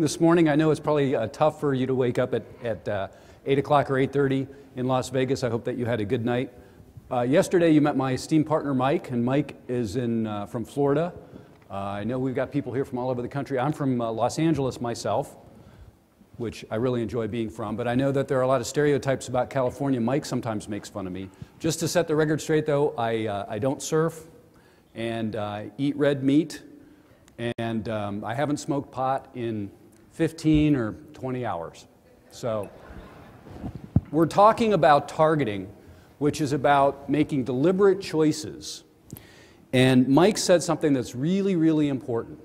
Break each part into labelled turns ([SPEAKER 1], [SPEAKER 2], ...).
[SPEAKER 1] This morning. I know it's probably tough for you to wake up at 8 o'clock or 8:30 in Las Vegas. I hope that you had a good night. Yesterday you met my esteemed partner Mike, and Mike is from Florida. I know we've got people here from all over the country. I'm from Los Angeles myself, which I really enjoy being from, but I know that there are a lot of stereotypes about California. Mike sometimes makes fun of me. Just to set the record straight though, I don't surf and eat red meat, and I haven't smoked pot in 15 or 20 hours. So we're talking about targeting, which is about making deliberate choices. And Mike said something that's really, really important.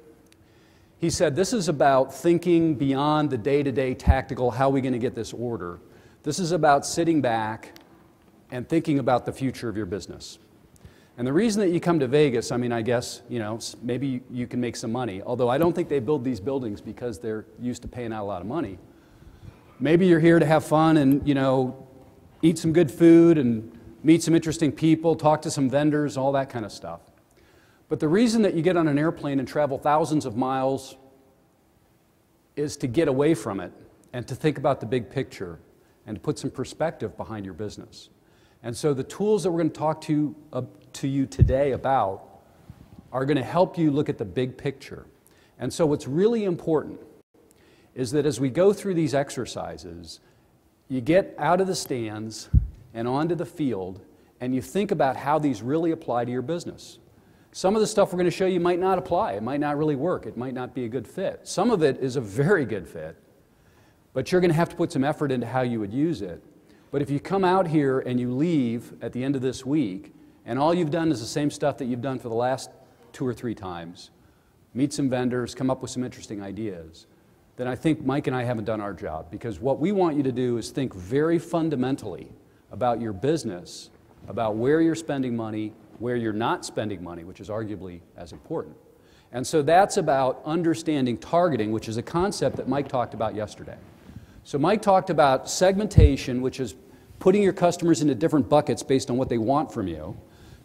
[SPEAKER 1] He said, this is about thinking beyond the day-to-day tactical, how are we going to get this order? This is about sitting back and thinking about the future of your business. And the reason that you come to Vegas, I mean, I guess, you know, maybe you can make some money, although I don't think they build these buildings because they're used to paying out a lot of money. Maybe you're here to have fun and, you know, eat some good food and meet some interesting people, talk to some vendors, all that kind of stuff. But the reason that you get on an airplane and travel thousands of miles is to get away from it and to think about the big picture and to put some perspective behind your business. And so the tools that we're going to talk to you today about are going to help you look at the big picture. And so what's really important is that as we go through these exercises, you get out of the stands and onto the field and you think about how these really apply to your business. Some of the stuff we're going to show you might not apply. It might not really work. It might not be a good fit. Some of it is a very good fit, but you're going to have to put some effort into how you would use it. But if you come out here and you leave at the end of this week, and all you've done is the same stuff that you've done for the last 2 or 3 times, meet some vendors, come up with some interesting ideas, then I think Mike and I haven't done our job. Because what we want you to do is think very fundamentally about your business, about where you're spending money, where you're not spending money, which is arguably as important. And so that's about understanding targeting, which is a concept that Mike talked about yesterday. So Mike talked about segmentation, which is putting your customers into different buckets based on what they want from you.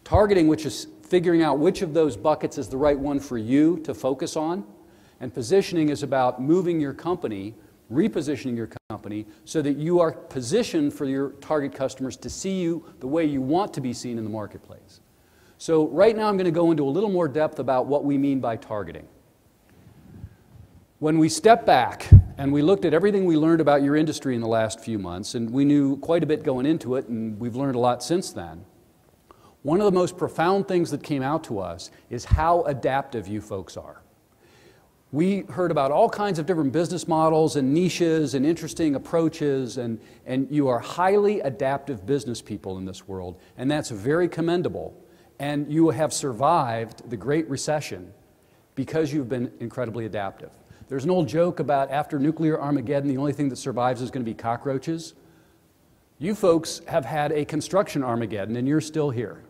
[SPEAKER 1] Targeting, which is figuring out which of those buckets is the right one for you to focus on. And positioning is about moving your company, repositioning your company, so that you are positioned for your target customers to see you the way you want to be seen in the marketplace. So right now I'm going to go into a little more depth about what we mean by targeting. When we step back and we looked at everything we learned about your industry in the last few months, and we knew quite a bit going into it, and we've learned a lot since then, one of the most profound things that came out to us is how adaptive you folks are. We heard about all kinds of different business models and niches and interesting approaches, and you are highly adaptive business people in this world, and that's very commendable. And you have survived the Great Recession because you've been incredibly adaptive. There's an old joke about after nuclear Armageddon, the only thing that survives is going to be cockroaches. You folks have had a construction Armageddon, and you're still here.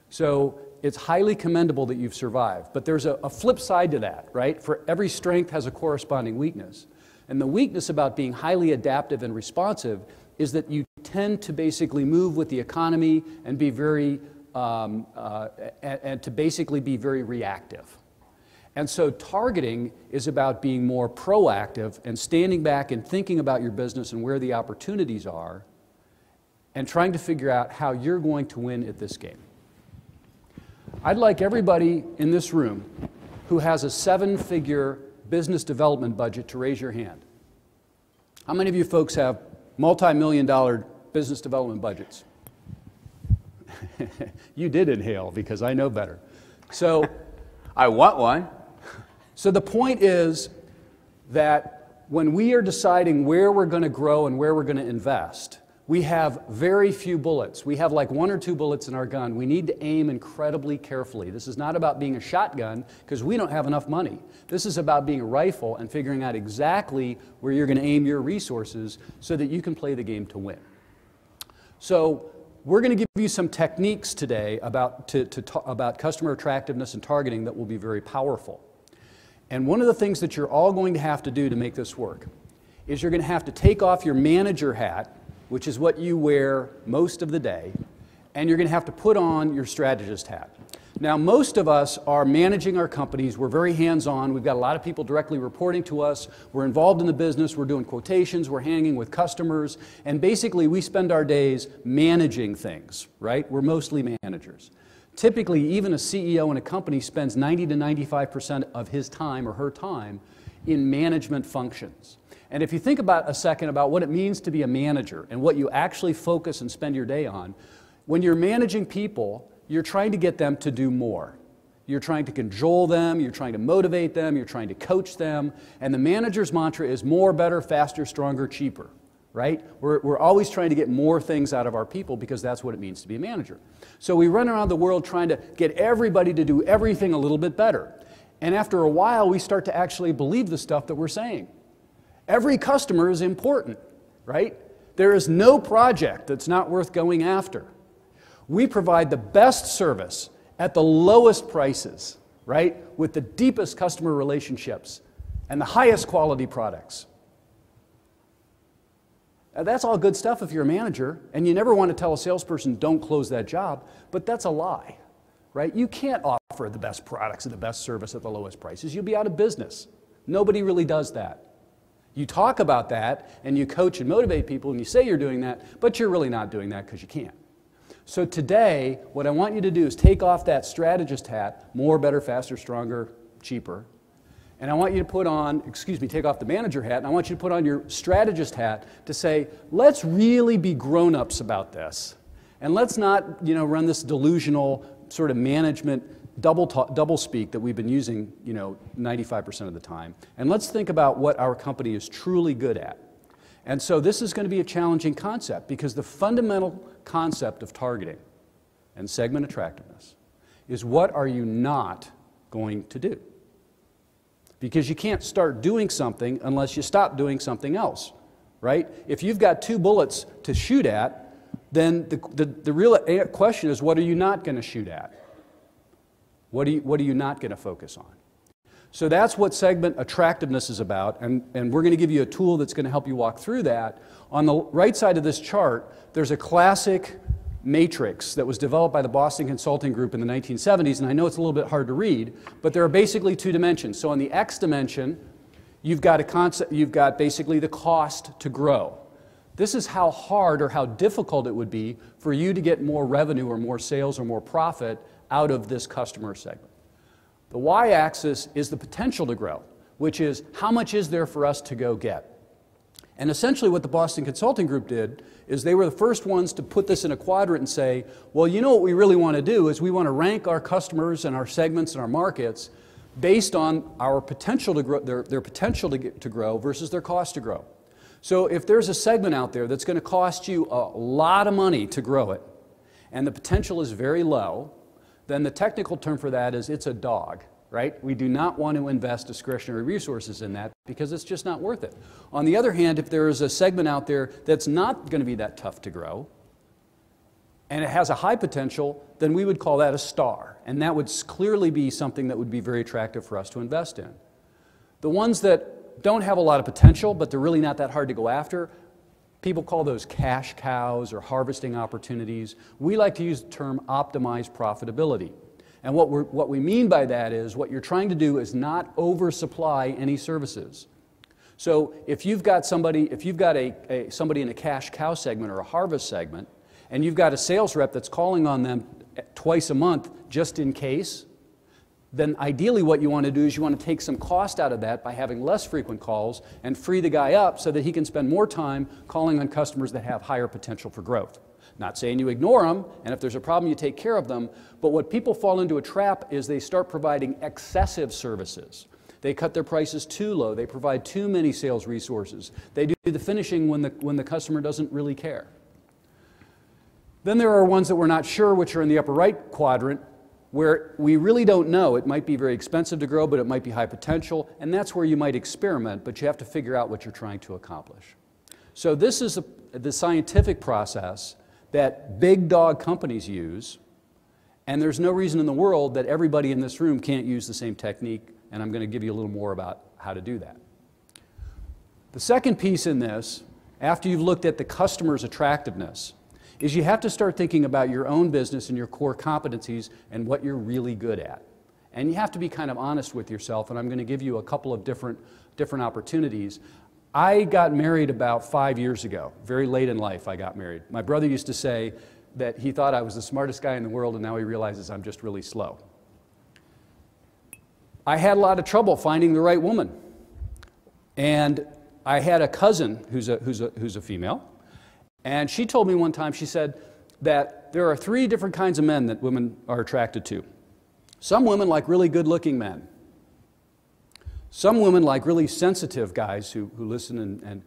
[SPEAKER 1] So it's highly commendable that you've survived. But there's a flip side to that, right? For every strength has a corresponding weakness. And the weakness about being highly adaptive and responsive is that you tend to basically move with the economy and be very, and to basically be very reactive. And so targeting is about being more proactive and standing back and thinking about your business and where the opportunities are and trying to figure out how you're going to win at this game. I'd like everybody in this room who has a 7-figure business development budget to raise your hand. How many of you folks have multi-million-dollar business development budgets? You did inhale because I know better. So
[SPEAKER 2] I want one.
[SPEAKER 1] So the point is that when we are deciding where we're going to grow and where we're going to invest, we have very few bullets. We have like 1 or 2 bullets in our gun. We need to aim incredibly carefully. This is not about being a shotgun because we don't have enough money. This is about being a rifle and figuring out exactly where you're going to aim your resources so that you can play the game to win. So we're going to give you some techniques today about customer attractiveness and targeting that will be very powerful. And one of the things that you're all going to have to do to make this work is you're going to have to take off your manager hat, which is what you wear most of the day, and you're going to have to put on your strategist hat. Now, most of us are managing our companies. We're very hands-on. We've got a lot of people directly reporting to us. We're involved in the business. We're doing quotations. We're hanging with customers. And basically, we spend our days managing things, right? We're mostly managers. Typically, even a CEO in a company spends 90 to 95% of his time or her time in management functions. And if you think about a second about what it means to be a manager and what you actually focus and spend your day on, when you're managing people, you're trying to get them to do more. You're trying to cajole them, you're trying to motivate them, you're trying to coach them, and the manager's mantra is more, better, faster, stronger, cheaper, right? We're always trying to get more things out of our people because that's what it means to be a manager. So we run around the world trying to get everybody to do everything a little bit better. And after a while, we start to actually believe the stuff that we're saying. Every customer is important, right? There is no project that's not worth going after. We provide the best service at the lowest prices, right? With the deepest customer relationships and the highest quality products. Now, that's all good stuff if you're a manager, and you never want to tell a salesperson, don't close that job, but that's a lie, right? You can't offer the best products and the best service at the lowest prices. You'll be out of business. Nobody really does that. You talk about that, and you coach and motivate people, and you say you're doing that, but you're really not doing that because you can't. So today, what I want you to do is take off that strategist hat, more, better, faster, stronger, cheaper, and I want you to put on, take off the manager hat, and I want you to put on your strategist hat to say, let's really be grown-ups about this, and let's not, run this delusional sort of management double speak that we've been using, 95% of the time. And let's think about what our company is truly good at. And so this is going to be a challenging concept because the fundamental concept of targeting and segment attractiveness is what are you not going to do? Because you can't start doing something unless you stop doing something else, right? If you've got two bullets to shoot at, then the real question is what are you not going to shoot at? What are you not going to focus on? So that's what segment attractiveness is about, and we're going to give you a tool that's going to help you walk through that. On the right side of this chart, there's a classic matrix that was developed by the Boston Consulting Group in the 1970s, and I know it's a little bit hard to read, but there are basically two dimensions. So on the X dimension, you've got basically the cost to grow. This is how hard or how difficult it would be for you to get more revenue or more sales or more profit out of this customer segment. The y-axis is the potential to grow, which is how much is there for us to go get. And essentially what the Boston Consulting Group did is they were the first ones to put this in a quadrant and say, well, what we really want to do is we want to rank our customers and our segments and our markets based on our potential to grow, their potential to grow versus their cost to grow. So if there's a segment out there that's going to cost you a lot of money to grow it, and the potential is very low, then the technical term for that is it's a dog, right? We do not want to invest discretionary resources in that because it's just not worth it. On the other hand, if there is a segment out there that's not going to be that tough to grow, and it has a high potential, then we would call that a star. And that would clearly be something that would be very attractive for us to invest in. The ones that don't have a lot of potential, but they're really not that hard to go after, people call those cash cows or harvesting opportunities. We like to use the term optimized profitability. And what we mean by that is what you're trying to do is not oversupply any services. So if you've got somebody in a cash cow segment or a harvest segment, and you've got a sales rep that's calling on them twice a month just in case, then ideally what you want to do is you want to take some cost out of that by having less frequent calls and free the guy up so that he can spend more time calling on customers that have higher potential for growth. Not saying you ignore them, and if there's a problem you take care of them, but what people fall into a trap is they start providing excessive services. They cut their prices too low, they provide too many sales resources, they do the finishing when the customer doesn't really care. Then there are ones that we're not sure, which are in the upper right quadrant, where we really don't know. It might be very expensive to grow, but it might be high potential, and that's where you might experiment, but you have to figure out what you're trying to accomplish. So this is the scientific process that big dog companies use, and there's no reason in the world that everybody in this room can't use the same technique, and I'm going to give you a little more about how to do that. The second piece in this, after you've looked at the customer's attractiveness, is you have to start thinking about your own business and your core competencies and what you're really good at. And you have to be kind of honest with yourself, and I'm going to give you a couple of different opportunities. I got married about 5 years ago. Very late in life I got married. My brother used to say that he thought I was the smartest guy in the world, and now he realizes I'm just really slow. I had a lot of trouble finding the right woman. And I had a cousin who's a female, and she told me one time, she said that there are 3 different kinds of men that women are attracted to. Some women like really good-looking men. Some women like really sensitive guys who listen,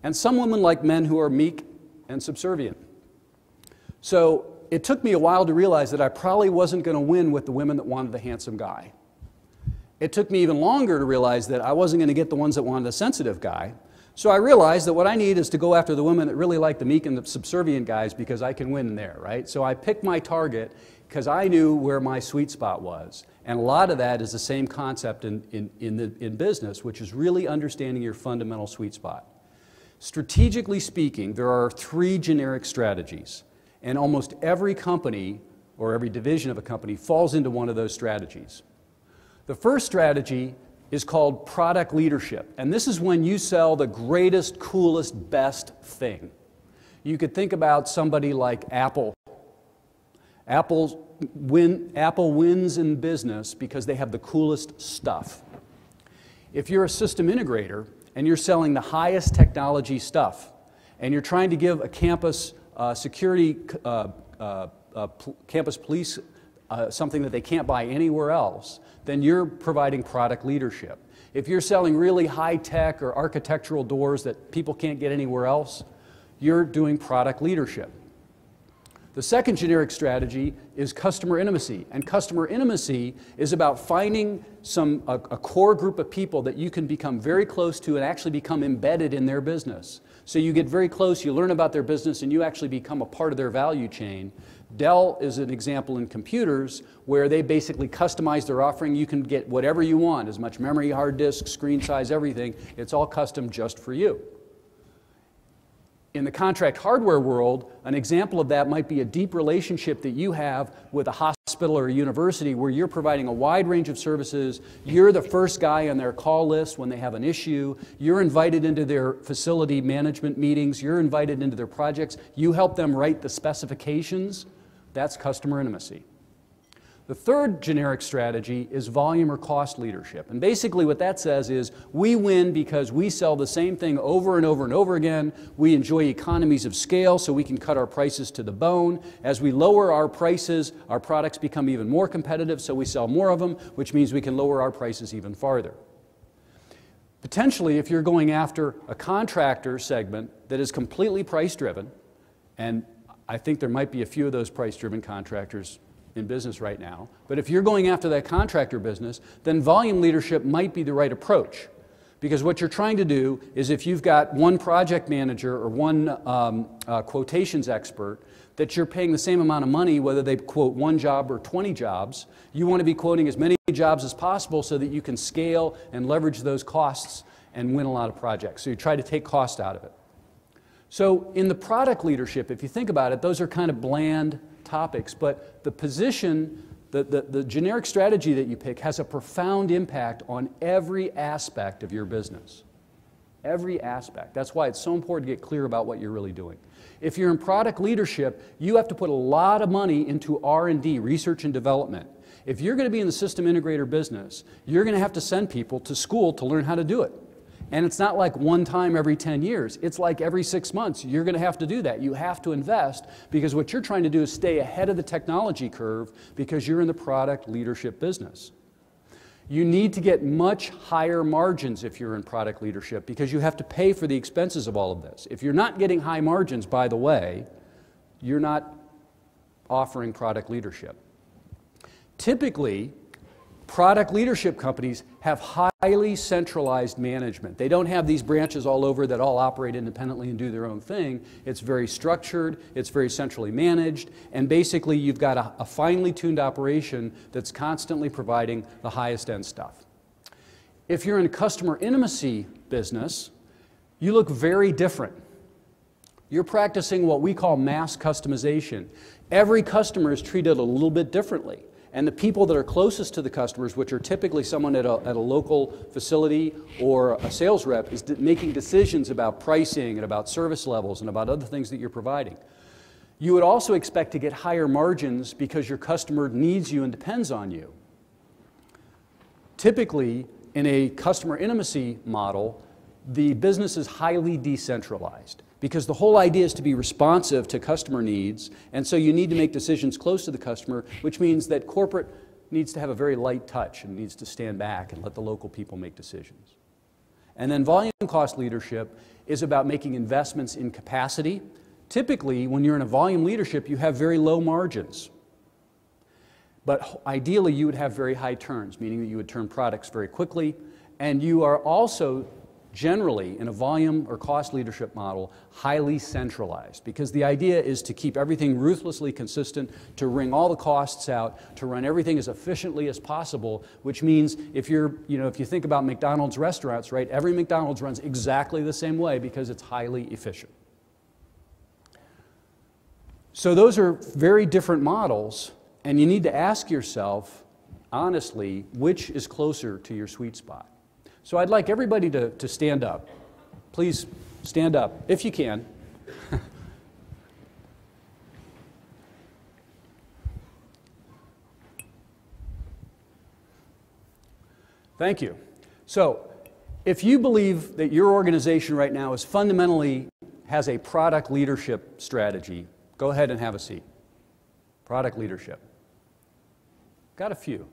[SPEAKER 1] and some women like men who are meek and subservient. So it took me a while to realize that I probably wasn't going to win with the women that wanted the handsome guy. It took me even longer to realize that I wasn't going to get the ones that wanted a sensitive guy. So I realized that what I need is to go after the women that really like the meek and the subservient guys, because I can win there, right? So I picked my target because I knew where my sweet spot was. And a lot of that is the same concept in business, which is really understanding your fundamental sweet spot. Strategically speaking, there are 3 generic strategies. And almost every company or every division of a company falls into one of those strategies. The first strategy is called product leadership. And this is when you sell the greatest, coolest, best thing. You could think about somebody like Apple. Apple wins in business because they have the coolest stuff. If you're a system integrator and you're selling the highest technology stuff, and you're trying to give a campus security, campus police something that they can't buy anywhere else, then you're providing product leadership. If you're selling really high-tech or architectural doors that people can't get anywhere else, you're doing product leadership. The second generic strategy is customer intimacy. And customer intimacy is about finding a core group of people that you can become very close to and actually become embedded in their business. So you get very close, you learn about their business, and you actually become a part of their value chain. Dell is an example in computers where they basically customize their offering. You can get whatever you want, as much memory, hard disk, screen size, everything. It's all custom just for you. In the contract hardware world, an example of that might be a deep relationship that you have with a hospital or a university where you're providing a wide range of services. You're the first guy on their call list when they have an issue. You're invited into their facility management meetings. You're invited into their projects. You help them write the specifications. That's customer intimacy. The third generic strategy is volume or cost leadership. And basically what that says is we win because we sell the same thing over and over and over again. We enjoy economies of scale so we can cut our prices to the bone. As we lower our prices, our products become even more competitive, so we sell more of them, which means we can lower our prices even farther. Potentially, if you're going after a contractor segment that is completely price-driven, and I think there might be a few of those price-driven contractors in business right now, but if you're going after that contractor business, then volume leadership might be the right approach. Because what you're trying to do is if you've got one project manager or one quotations expert that you're paying the same amount of money whether they quote 1 job or 20 jobs, you want to be quoting as many jobs as possible so that you can scale and leverage those costs and win a lot of projects. So you try to take cost out of it. So in the product leadership, if you think about it, those are kind of bland topics, but the position, the generic strategy that you pick has a profound impact on every aspect of your business. Every aspect. That's why it's so important to get clear about what you're really doing. If you're in product leadership, you have to put a lot of money into R&D, research and development. If you're going to be in the system integrator business, you're going to have to send people to school to learn how to do it. And it's not like one time every 10 years. It's like every 6 months. You're going to have to do that. You have to invest because what you're trying to do is stay ahead of the technology curve because you're in the product leadership business. You need to get much higher margins if you're in product leadership because you have to pay for the expenses of all of this. If you're not getting high margins, by the way, you're not offering product leadership. Typically, product leadership companies have highly centralized management. They don't have these branches all over that all operate independently and do their own thing. It's very structured, it's very centrally managed, and basically you've got a finely tuned operation that's constantly providing the highest end stuff. If you're in a customer intimacy business, you look very different. You're practicing what we call mass customization. Every customer is treated a little bit differently. And the people that are closest to the customers, which are typically someone at a local facility or a sales rep, is making decisions about pricing and about service levels and about other things that you're providing. You would also expect to get higher margins because your customer needs you and depends on you. Typically, in a customer intimacy model, the business is highly decentralized because the whole idea is to be responsive to customer needs, and so you need to make decisions close to the customer, which means that corporate needs to have a very light touch and needs to stand back and let the local people make decisions. And then volume cost leadership is about making investments in capacity. Typically, when you're in a volume leadership, you have very low margins. But ideally, you would have very high turns, meaning that you would turn products very quickly, and you are also generally, in a volume or cost leadership model, highly centralized, because the idea is to keep everything ruthlessly consistent, to wring all the costs out, to run everything as efficiently as possible, which means if you think about McDonald's restaurants, right, every McDonald's runs exactly the same way because it's highly efficient. So those are very different models, and you need to ask yourself, honestly, which is closer to your sweet spot? So I'd like everybody to stand up. Please stand up, if you can. Thank you. So if you believe that your organization right now is fundamentally has a product leadership strategy, go ahead and have a seat. Product leadership. Got a few.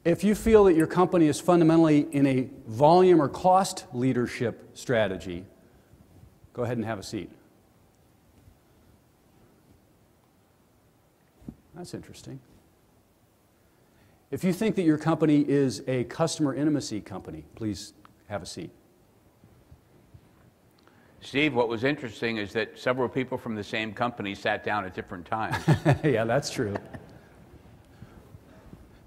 [SPEAKER 1] If you feel that your company is fundamentally in a volume or cost leadership strategy, go ahead and have a seat. That's interesting. If you think that your company is a customer intimacy company, please have a seat.
[SPEAKER 2] Steve, what was interesting is that several people from the same company sat down at different times.
[SPEAKER 1] Yeah, that's true.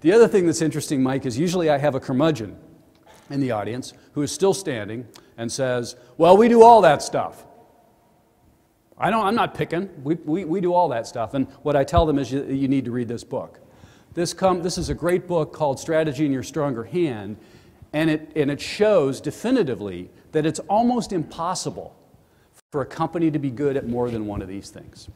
[SPEAKER 1] The other thing that's interesting, Mike, is usually I have a curmudgeon in the audience who is still standing and says, well, we do all that stuff. I'm not picking. We do all that stuff. And what I tell them is you need to read this book. This is a great book called Strategy in Your Stronger Hand, and it shows definitively that it's almost impossible for a company to be good at more than one of these things.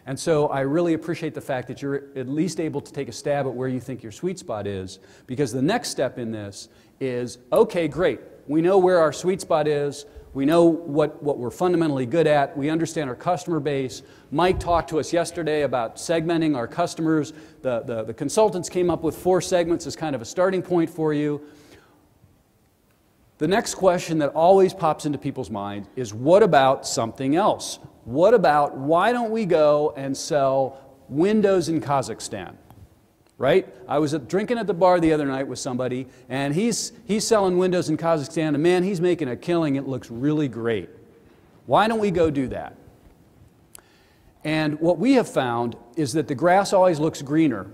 [SPEAKER 1] And so I really appreciate the fact that you're at least able to take a stab at where you think your sweet spot is, because the next step in this is, okay, great, we know where our sweet spot is, we know what we're fundamentally good at, we understand our customer base. Mike talked to us yesterday about segmenting our customers. The consultants came up with 4 segments as kind of a starting point for you. The next question that always pops into people's mind is, what about something else? What about, why don't we go and sell windows in Kazakhstan? Right? I was drinking at the bar the other night with somebody, and he's selling windows in Kazakhstan, and man, he's making a killing. It looks really great. Why don't we go do that? And what we have found is that the grass always looks greener,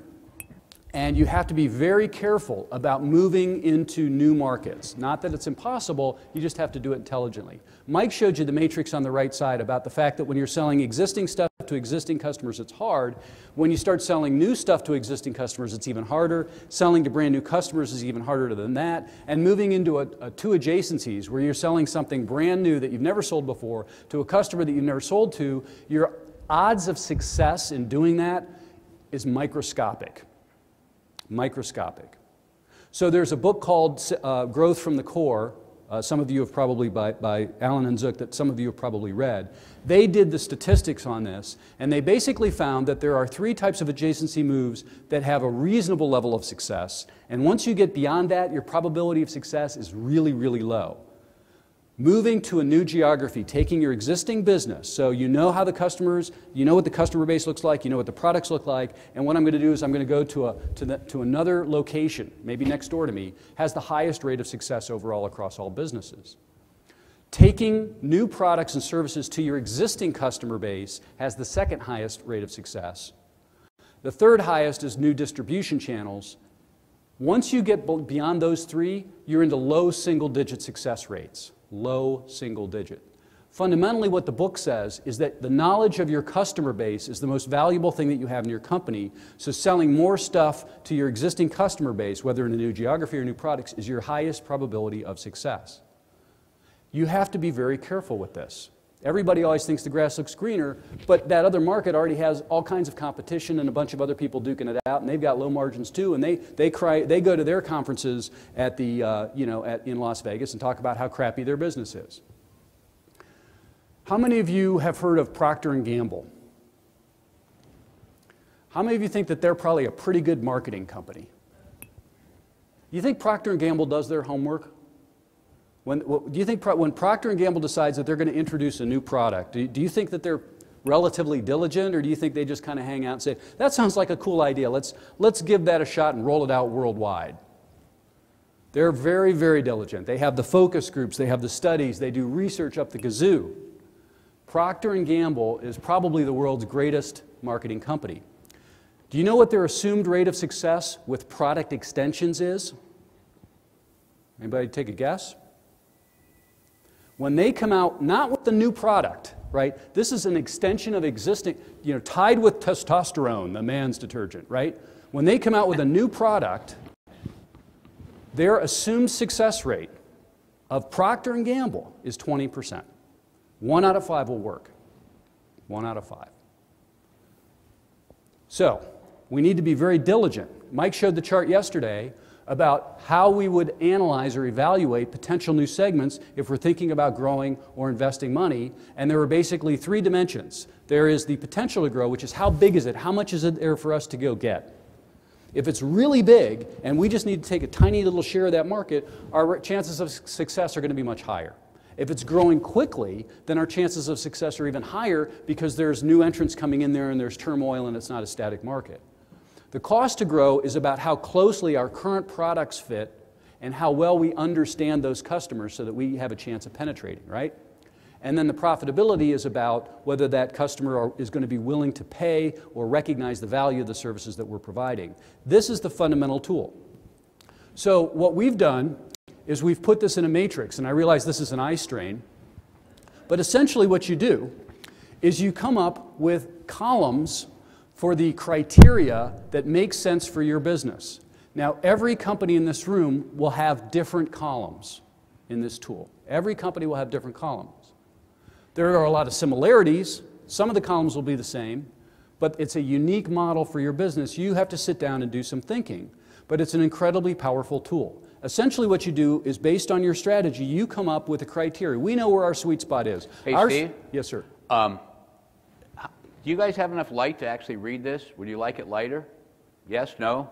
[SPEAKER 1] and you have to be very careful about moving into new markets. Not that it's impossible, you just have to do it intelligently. Mike showed you the matrix on the right side about the fact that when you're selling existing stuff to existing customers, it's hard. When you start selling new stuff to existing customers, it's even harder. Selling to brand new customers is even harder than that. And moving into 2 adjacencies where you're selling something brand new that you've never sold before to a customer that you've never sold to, your odds of success in doing that is microscopic. Microscopic. So there's a book called Growth from the Core, some of you have probably, by Allen and Zook, that some of you have probably read. They did the statistics on this, and they basically found that there are 3 types of adjacency moves that have a reasonable level of success, and once you get beyond that, your probability of success is really, really low. Moving to a new geography, taking your existing business, so you know how the customers, you know what the customer base looks like, you know what the products look like, and what I'm going to do is I'm going to go to another location, maybe next door to me, has the highest rate of success overall across all businesses. Taking new products and services to your existing customer base has the second highest rate of success. The third highest is new distribution channels. Once you get beyond those 3, you're into low single-digit success rates. Low single digit. Fundamentally, what the book says is that the knowledge of your customer base is the most valuable thing that you have in your company. So selling more stuff to your existing customer base, whether in a new geography or new products, is your highest probability of success. You have to be very careful with this. Everybody always thinks the grass looks greener, but that other market already has all kinds of competition and a bunch of other people duking it out, and they've got low margins too, and they go to their conferences at the, in Las Vegas and talk about how crappy their business is. How many of you have heard of Procter & Gamble? How many of you think that they're probably a pretty good marketing company? You think Procter & Gamble does their homework? Do you think when Procter & Gamble decides that they're going to introduce a new product, do you think that they're relatively diligent, or do you think they just kind of hang out and say, that sounds like a cool idea, let's give that a shot and roll it out worldwide? They're very, very diligent. They have the focus groups, they have the studies, they do research up the kazoo. Procter & Gamble is probably the world's greatest marketing company. Do you know what their assumed rate of success with product extensions is? Anybody take a guess? When they come out, not with the new product, right? This is an extension of existing, tied with testosterone, the man's detergent, right? When they come out with a new product, their assumed success rate of Procter & Gamble is 20%. 1 out of 5 will work. 1 out of 5. So, we need to be very diligent. Mike showed the chart yesterday about how we would analyze or evaluate potential new segments if we're thinking about growing or investing money. And there are basically 3 dimensions. There is the potential to grow, which is how big is it? How much is it there for us to go get? If it's really big and we just need to take a tiny little share of that market, our chances of success are going to be much higher. If it's growing quickly, then our chances of success are even higher because there's new entrants coming in there and there's turmoil and it's not a static market. The cost to grow is about how closely our current products fit and how well we understand those customers so that we have a chance of penetrating, right? And then the profitability is about whether that customer is going to be willing to pay or recognize the value of the services that we're providing. This is the fundamental tool. So what we've done is we've put this in a matrix, and I realize this is an eye strain, but essentially what you do is you come up with columns for the criteria that make sense for your business. Now, every company in this room will have different columns in this tool. Every company will have different columns. There are a lot of similarities. Some of the columns will be the same, but it's a unique model for your business. You have to sit down and do some thinking, but it's an incredibly powerful tool. Essentially what you do is based on your strategy, you come up with a criteria. We know where our sweet spot is.
[SPEAKER 2] Hey, Steve?
[SPEAKER 1] Yes, sir.
[SPEAKER 2] Do you guys have enough light to actually read this? Would you like it lighter? Yes, no?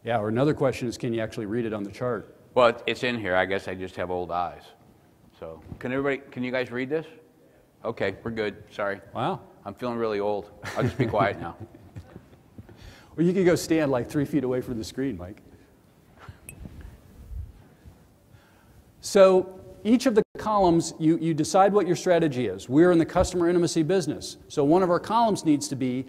[SPEAKER 1] Yeah, or another question is, can you actually read it on the chart?
[SPEAKER 2] Well, it's in here. I guess I just have old eyes. So, can you guys read this? Okay, we're good. Sorry.
[SPEAKER 1] Wow.
[SPEAKER 2] I'm feeling really old. I'll just be quiet now.
[SPEAKER 1] Or you could go stand like 3 feet away from the screen, Mike. So each of the columns, you decide what your strategy is. We're in the customer intimacy business. So one of our columns needs to be,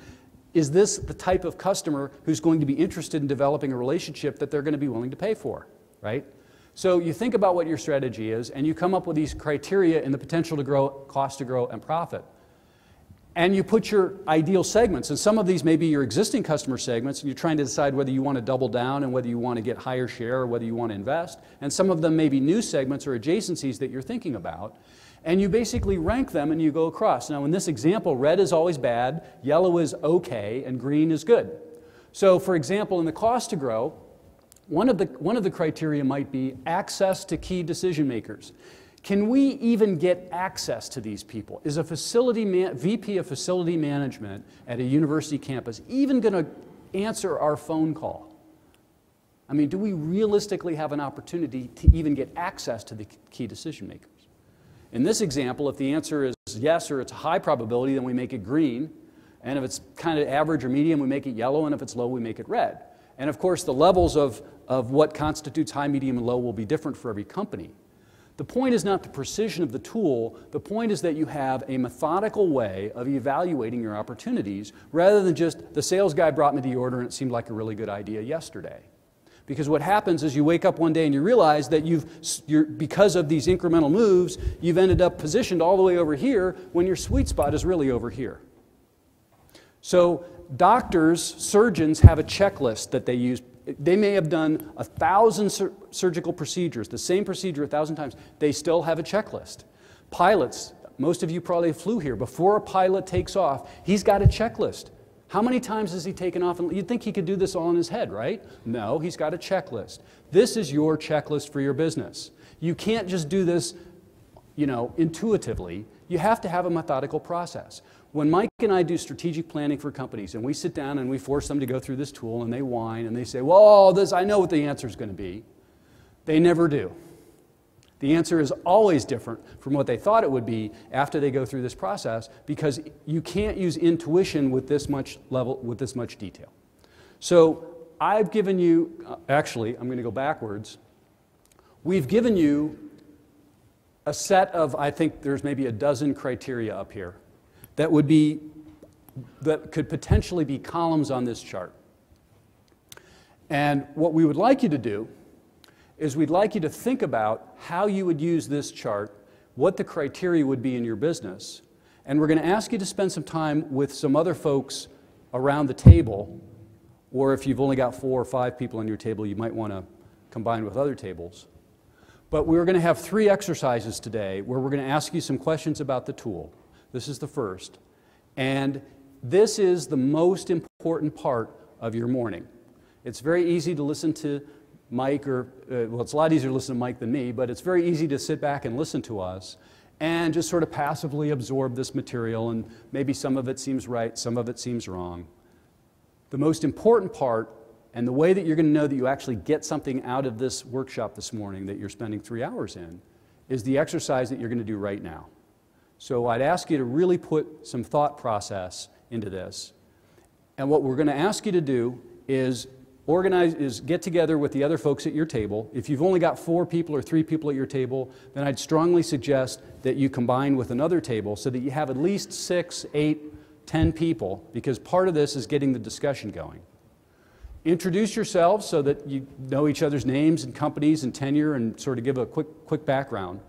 [SPEAKER 1] is this the type of customer who's going to be interested in developing a relationship that they're going to be willing to pay for, right? So you think about what your strategy is, and you come up with these criteria in the potential to grow, cost to grow, and profit. And you put your ideal segments, and some of these may be your existing customer segments, and you're trying to decide whether you want to double down and whether you want to get higher share or whether you want to invest. And some of them may be new segments or adjacencies that you're thinking about. And you basically rank them and you go across. Now in this example, red is always bad, yellow is okay, and green is good. So for example, in the cost to grow, one of the criteria might be access to key decision makers. Can we even get access to these people? Is a VP of facility management at a university campus even going to answer our phone call? I mean, do we realistically have an opportunity to even get access to the key decision makers? In this example, if the answer is yes or it's a high probability, then we make it green. And if it's kind of average or medium, we make it yellow. And if it's low, we make it red. And of course, the levels of what constitutes high, medium, and low will be different for every company. The point is not the precision of the tool. The point is that you have a methodical way of evaluating your opportunities rather than just the sales guy brought me the order and it seemed like a really good idea yesterday. Because what happens is you wake up one day and you realize that because of these incremental moves, you've ended up positioned all the way over here when your sweet spot is really over here. So doctors, surgeons have a checklist that they use. They may have done 1,000 surgical procedures, the same procedure 1,000 times. They still have a checklist. Pilots, most of you probably flew here. Before a pilot takes off, he's got a checklist. How many times has he taken off? You'd think he could do this all in his head, right? No, he's got a checklist. This is your checklist for your business. You can't just do this, intuitively. You have to have a methodical process. When Mike and I do strategic planning for companies, and we sit down and we force them to go through this tool, and they whine, and they say, well, I know what the answer is going to be. They never do. The answer is always different from what they thought it would be after they go through this process, because you can't use intuition with this much level, with this much detail. So I've given you, actually, I'm going to go backwards. We've given you a set of, I think there's maybe a dozen criteria up here that could potentially be columns on this chart. And what we would like you to do is we'd like you to think about how you would use this chart, what the criteria would be in your business, and we're going to ask you to spend some time with some other folks around the table, or if you've only got 4 or 5 people on your table, you might want to combine with other tables. But we're going to have 3 exercises today where we're going to ask you some questions about the tool. This is the first. And this is the most important part of your morning. It's very easy to listen to Mike, well, it's a lot easier to listen to Mike than me, but it's very easy to sit back and listen to us and just sort of passively absorb this material, and maybe some of it seems right, some of it seems wrong. The most important part, and the way that you're going to know that you actually get something out of this workshop this morning that you're spending 3 hours in, is the exercise that you're going to do right now. So I'd ask you to really put some thought process into this. And what we're going to ask you to do is get together with the other folks at your table. If you've only got 4 people or 3 people at your table, then I'd strongly suggest that you combine with another table so that you have at least 6, 8, 10 people, because part of this is getting the discussion going. Introduce yourselves so that you know each other's names and companies and tenure, and sort of give a quick background.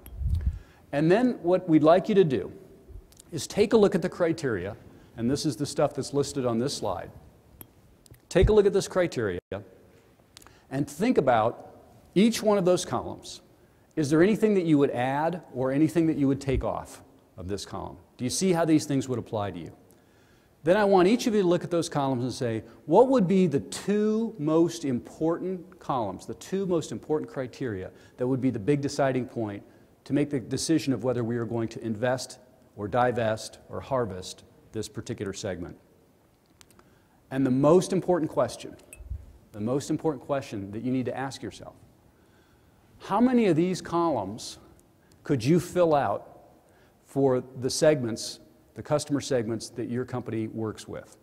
[SPEAKER 1] And then what we'd like you to do is take a look at the criteria, and this is the stuff that's listed on this slide. Take a look at this criteria and think about each one of those columns. Is there anything that you would add or anything that you would take off of this column? Do you see how these things would apply to you? Then I want each of you to look at those columns and say, what would be the 2 most important columns, the 2 most important criteria that would be the big deciding point to make the decision of whether we are going to invest or divest or harvest this particular segment? And the most important question that you need to ask yourself, how many of these columns could you fill out for the segments, the customer segments that your company works with?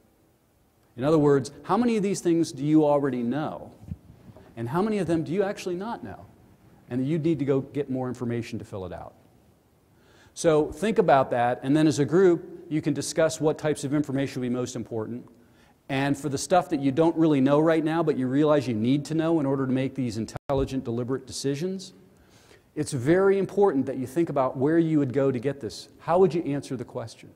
[SPEAKER 1] In other words, how many of these things do you already know? And how many of them do you actually not know? And you need to go get more information to fill it out. So think about that, and then as a group, you can discuss what types of information will be most important. And for the stuff that you don't really know right now, but you realize you need to know in order to make these intelligent, deliberate decisions, it's very important that you think about where you would go to get this. How would you answer the question?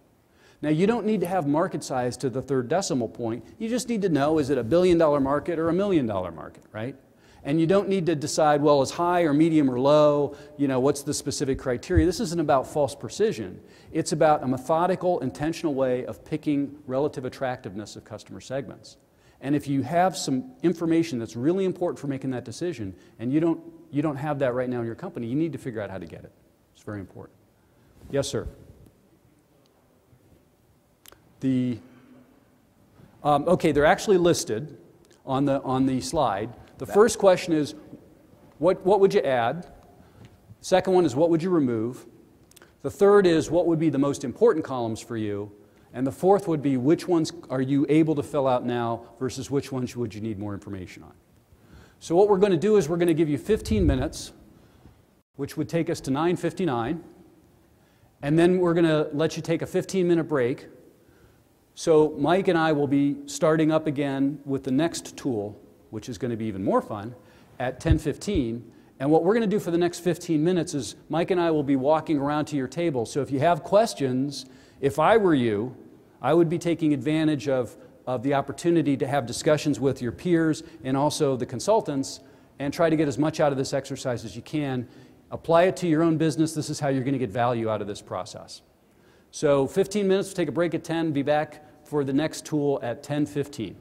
[SPEAKER 1] Now, you don't need to have market size to the 3rd decimal point. You just need to know, is it a $1 billion market or a $1 million market, right? And you don't need to decide, well, is high or medium or low, what's the specific criteria. This isn't about false precision. It's about a methodical, intentional way of picking relative attractiveness of customer segments. And if you have some information that's really important for making that decision, and you don't have that right now in your company, you need to figure out how to get it. It's very important. Yes, sir. Okay, they're actually listed on the slide. The first question is, what would you add? The second one is, what would you remove? The third is, what would be the most important columns for you? And the fourth would be, which ones are you able to fill out now versus which ones would you need more information on? So what we're going to do is we're going to give you 15 minutes, which would take us to 9:59. And then we're going to let you take a 15-minute break. So Mike and I will be starting up again with the next tool, which is going to be even more fun. at 10:15. And what we're going to do for the next 15 minutes is Mike and I will be walking around to your table. So if you have questions, if I were you, I would be taking advantage of the opportunity to have discussions with your peers and also the consultants and try to get as much out of this exercise as you can. Apply it to your own business. This is how you're going to get value out of this process. So 15 minutes, we'll take a break at 10, be back for the next tool at 10:15.